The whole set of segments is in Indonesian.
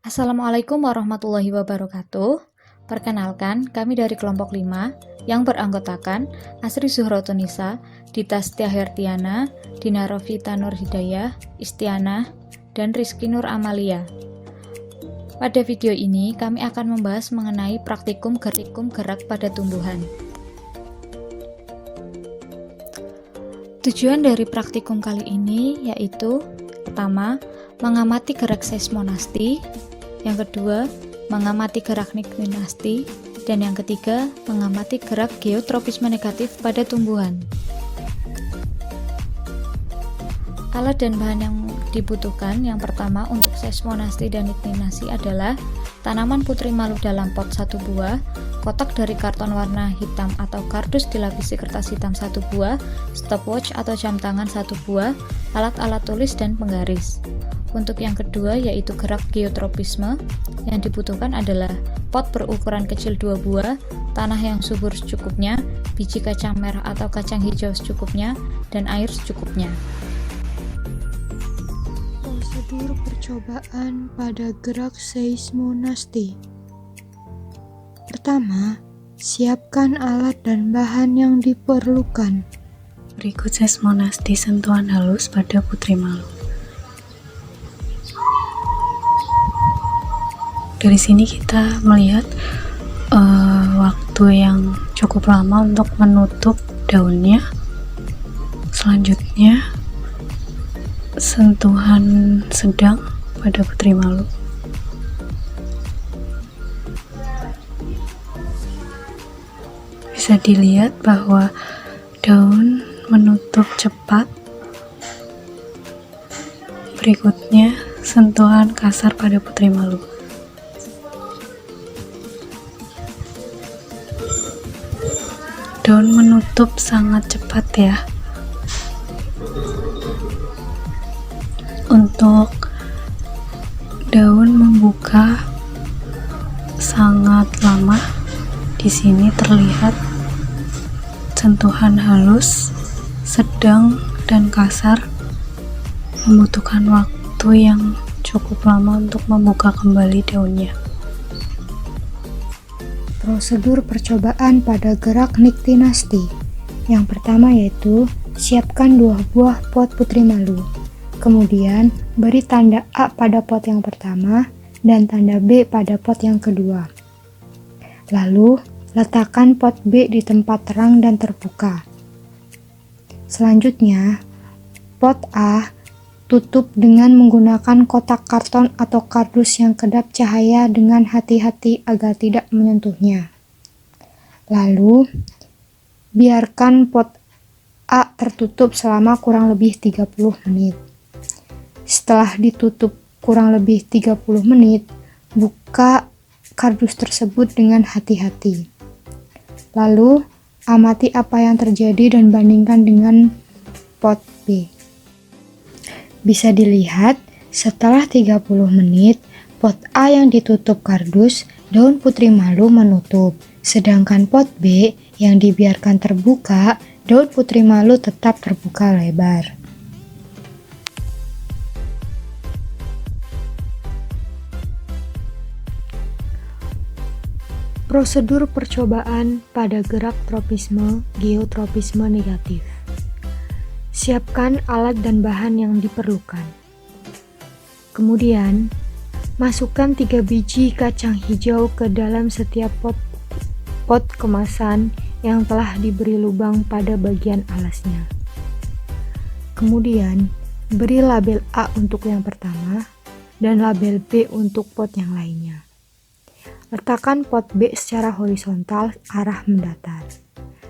Assalamualaikum warahmatullahi wabarakatuh. Perkenalkan, kami dari kelompok 5 yang beranggotakan Asri Zuhrotunisa, Dita Setiahertiana, Dina Rofita Nur Hidayah, Istiana, dan Rizky Nur Amalia. Pada video ini, kami akan membahas mengenai praktikum gerak pada tumbuhan. Tujuan dari praktikum kali ini yaitu pertama, mengamati gerak seismonasti, yang kedua, mengamati gerak niktinasti, dan yang ketiga, mengamati gerak geotropisme negatif pada tumbuhan. Alat dan bahan yang dibutuhkan yang pertama untuk seismonasti dan niktinasi adalah tanaman putri malu dalam pot 1 buah, kotak dari karton warna hitam atau kardus dilapisi kertas hitam 1 buah, stopwatch atau jam tangan 1 buah, alat-alat tulis dan penggaris. Untuk yang kedua yaitu gerak geotropisme, yang dibutuhkan adalah pot berukuran kecil 2 buah, tanah yang subur secukupnya, biji kacang merah atau kacang hijau secukupnya, dan air secukupnya. Prosedur percobaan pada gerak seismonasti. Pertama, siapkan alat dan bahan yang diperlukan. Berikut seismonasti sentuhan halus pada putri malu. Dari sini kita melihat waktu yang cukup lama untuk menutup daunnya. Selanjutnya, sentuhan sedang pada putri malu. Bisa dilihat bahwa daun menutup cepat. Berikutnya, sentuhan kasar pada putri malu. Daun menutup sangat cepat ya. Untuk daun membuka sangat lama. Di sini terlihat sentuhan halus, sedang, dan kasar membutuhkan waktu yang cukup lama untuk membuka kembali daunnya. Prosedur percobaan pada gerak niktinasti. Yang pertama yaitu siapkan 2 buah pot putri malu. Kemudian beri tanda A pada pot yang pertama dan tanda B pada pot yang kedua. Lalu letakkan pot B di tempat terang dan terbuka. Selanjutnya, pot A tutup dengan menggunakan kotak karton atau kardus yang kedap cahaya dengan hati-hati agar tidak menyentuhnya. Lalu, biarkan pot A tertutup selama kurang lebih 30 menit. Setelah ditutup kurang lebih 30 menit, buka kardus tersebut dengan hati-hati. Lalu, amati apa yang terjadi dan bandingkan dengan pot B. Bisa dilihat, setelah 30 menit, pot A yang ditutup kardus, daun putri malu menutup. Sedangkan pot B yang dibiarkan terbuka, daun putri malu tetap terbuka lebar. Prosedur percobaan pada gerak tropisme, geotropisme negatif. Siapkan alat dan bahan yang diperlukan. Kemudian, masukkan 3 biji kacang hijau ke dalam setiap pot kemasan yang telah diberi lubang pada bagian alasnya. Kemudian, beri label A untuk yang pertama dan label B untuk pot yang lainnya. Letakkan pot B secara horizontal arah mendatar.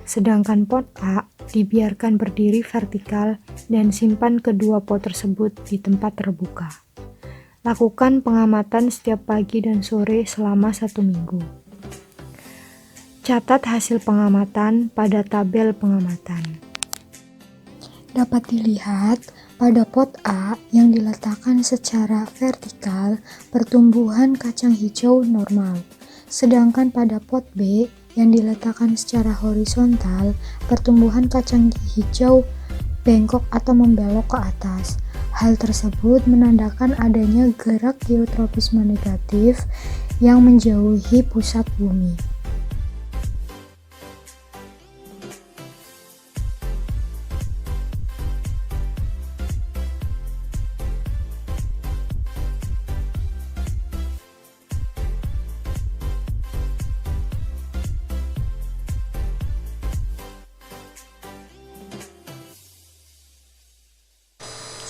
Sedangkan pot A dibiarkan berdiri vertikal dan simpan kedua pot tersebut di tempat terbuka. Lakukan pengamatan setiap pagi dan sore selama 1 minggu. Catat hasil pengamatan pada tabel pengamatan. Dapat dilihat pada pot A yang diletakkan secara vertikal, pertumbuhan kacang hijau normal. Sedangkan pada pot B yang diletakkan secara horizontal, pertumbuhan kacang hijau bengkok atau membelok ke atas. Hal tersebut menandakan adanya gerak geotropisme negatif yang menjauhi pusat bumi.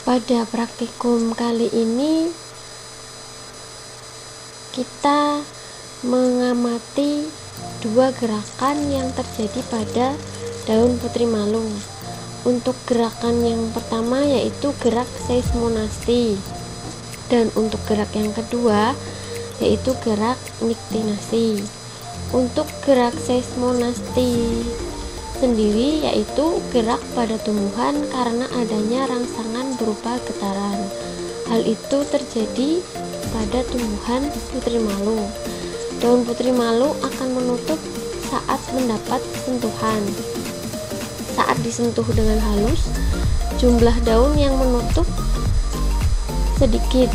Pada praktikum kali ini kita mengamati dua gerakan yang terjadi pada daun putri malu. Untuk gerakan yang pertama yaitu gerak seismonasti, dan untuk gerak yang kedua yaitu gerak niktinasi. Untuk gerak seismonasti sendiri yaitu gerak pada tumbuhan karena adanya rangsangan berupa getaran. Hal itu terjadi pada tumbuhan putri malu. Daun putri malu akan menutup saat mendapat sentuhan. Saat disentuh dengan halus, jumlah daun yang menutup sedikit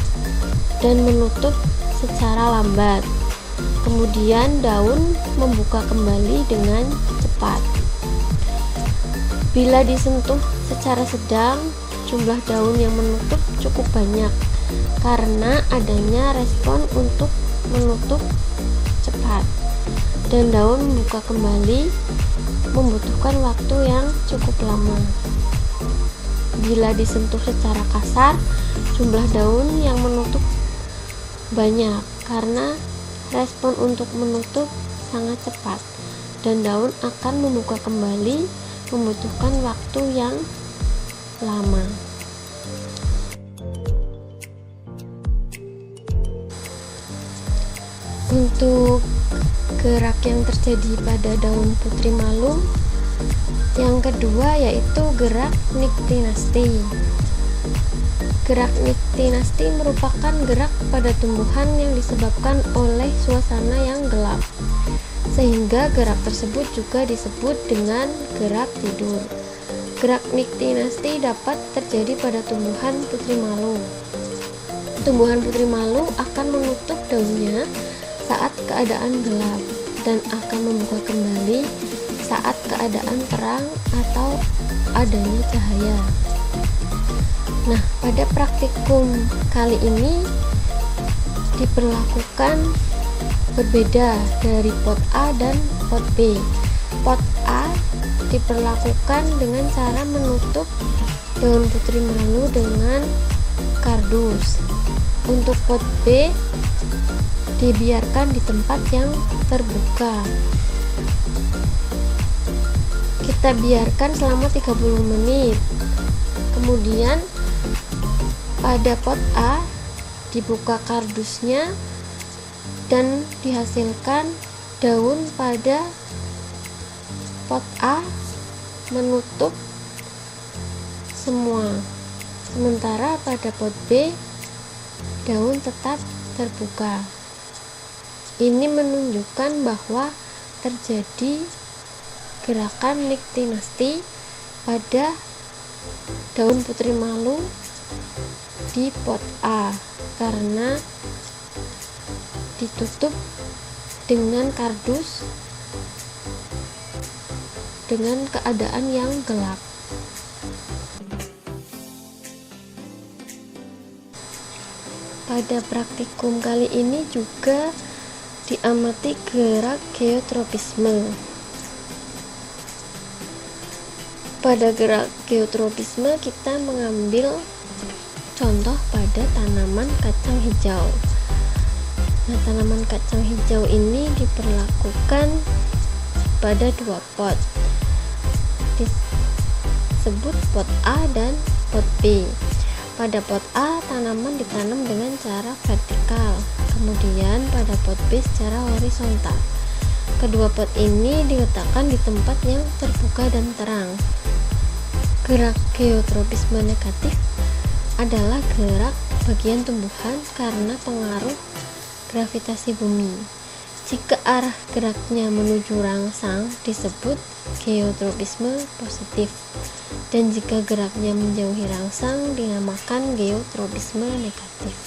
dan menutup secara lambat. Kemudian daun membuka kembali dengan cepat. Bila disentuh secara sedang, jumlah daun yang menutup cukup banyak karena adanya respon untuk menutup cepat, dan daun membuka kembali membutuhkan waktu yang cukup lama. Bila disentuh secara kasar, jumlah daun yang menutup banyak karena respon untuk menutup sangat cepat, dan daun akan membuka kembali membutuhkan waktu yang lama. Untuk gerak yang terjadi pada daun putri malu yang kedua yaitu gerak niktinasti. Gerak niktinasti merupakan gerak pada tumbuhan yang disebabkan oleh suasana yang gelap, sehingga gerak tersebut juga disebut dengan gerak tidur. Gerak niktinasti dapat terjadi pada tumbuhan putri malu. Tumbuhan putri malu akan menutup daunnya saat keadaan gelap dan akan membuka kembali saat keadaan terang atau adanya cahaya. Nah, pada praktikum kali ini diperlakukan berbeda dari pot A dan pot B. Pot A diperlakukan dengan cara menutup daun putri malu dengan kardus. Untuk pot B dibiarkan di tempat yang terbuka. Kita biarkan selama 30 menit. Kemudian pada pot A dibuka kardusnya dan dihasilkan daun pada pot A menutup semua. Sementara pada pot B daun tetap terbuka. Ini menunjukkan bahwa terjadi gerakan niktinasti pada daun putri malu di pot A karena ditutup dengan kardus dengan keadaan yang gelap. Pada praktikum kali ini juga diamati gerak geotropisme. Pada gerak geotropisme kita mengambil contoh pada tanaman kacang hijau. Nah, tanaman kacang hijau ini diperlakukan pada dua pot, disebut pot A dan pot B. Pada pot A tanaman ditanam dengan cara vertikal, kemudian pada pot B secara horizontal. Kedua pot ini diletakkan di tempat yang terbuka dan terang. Gerak geotropisme negatif adalah gerak bagian tumbuhan karena pengaruh gravitasi bumi. Jika arah geraknya menuju rangsang disebut geotropisme positif, dan jika geraknya menjauhi rangsang dinamakan geotropisme negatif.